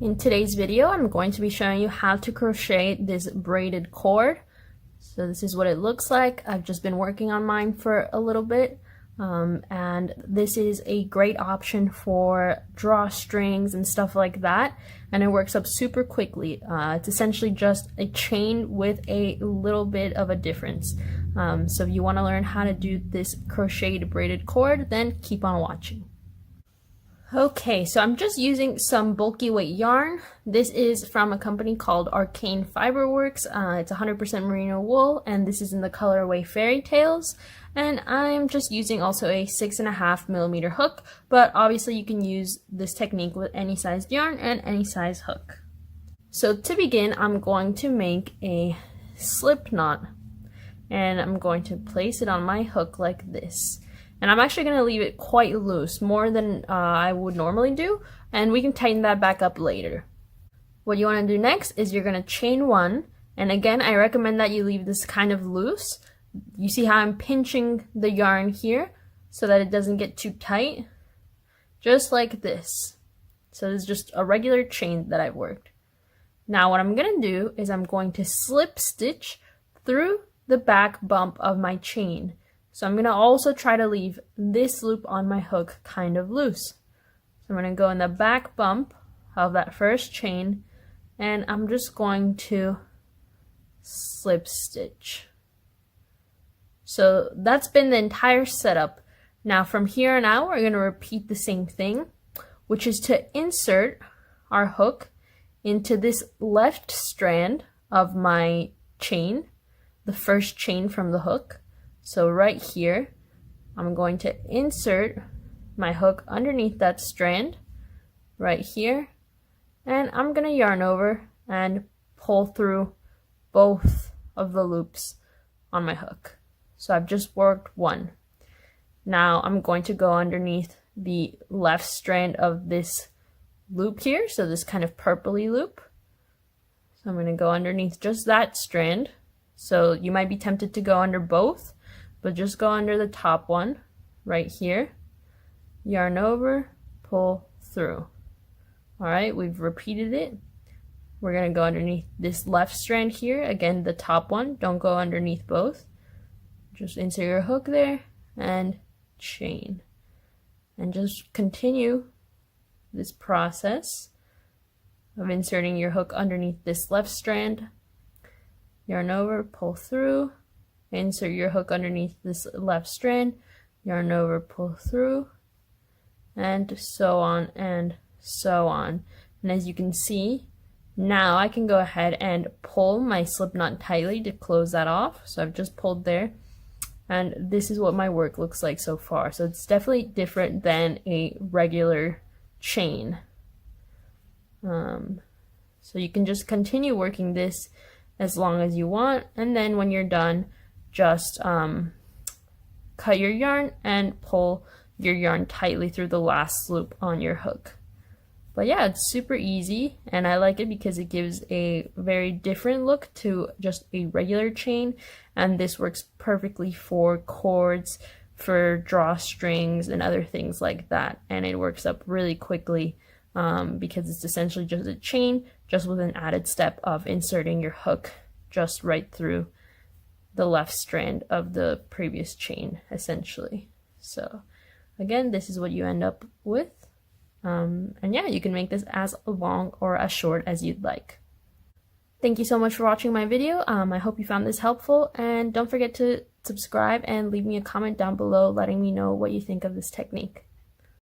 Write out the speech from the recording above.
In today's video, I'm going to be showing you how to crochet this braided cord. So this is what it looks like. I've just been working on mine for a little bit. And this is a great option for drawstrings and stuff like that. And it works up super quickly. It's essentially just a chain with a little bit of a difference. So if you want to learn how to do this crocheted braided cord, then keep on watching. Okay, so I'm just using some bulky weight yarn. This is from a company called Arcane Fiberworks. It's 100% merino wool, and this is in the colorway Fairy Tales. And I'm just using also a 6.5mm hook, but obviously you can use this technique with any sized yarn and any size hook. So to begin, I'm going to make a slip knot, and I'm going to place it on my hook like this. And I'm actually going to leave it quite loose, more than I would normally do, and we can tighten that back up later. What you want to do next is you're going to chain one, and again I recommend that you leave this kind of loose. You see how I'm pinching the yarn here so that it doesn't get too tight? Just like this. So this is just a regular chain that I've worked. Now what I'm going to do is I'm going to slip stitch through the back bump of my chain. So I'm going to also try to leave this loop on my hook kind of loose. So I'm going to go in the back bump of that first chain, and I'm just going to slip stitch. So that's been the entire setup. Now from here on out, we're going to repeat the same thing, which is to insert our hook into this left strand of my chain, the first chain from the hook. So right here, I'm going to insert my hook underneath that strand right here, and I'm going to yarn over and pull through both of the loops on my hook. So I've just worked one. Now I'm going to go underneath the left strand of this loop here, so this kind of purpley loop. So I'm going to go underneath just that strand. So you might be tempted to go under both, but just go under the top one right here, yarn over, pull through. Alright, we've repeated it. We're going to go underneath this left strand here, again the top one, don't go underneath both. Just insert your hook there and chain. And just continue this process of inserting your hook underneath this left strand, yarn over, pull through, insert your hook underneath this left strand, yarn over, pull through, and so on and so on. And as you can see, now I can go ahead and pull my slip knot tightly to close that off. So I've just pulled there, and this is what my work looks like so far. So it's definitely different than a regular chain. So you can just continue working this as long as you want, and then when you're done, just cut your yarn and pull your yarn tightly through the last loop on your hook. But yeah, it's super easy, and I like it because it gives a very different look to just a regular chain, and this works perfectly for cords, for drawstrings, and other things like that. And it works up really quickly because it's essentially just a chain, just with an added step of inserting your hook just right through the left strand of the previous chain, essentially. So again, this is what you end up with. And yeah, you can make this as long or as short as you'd like. Thank you so much for watching my video. I hope you found this helpful, and don't forget to subscribe and leave me a comment down below letting me know what you think of this technique.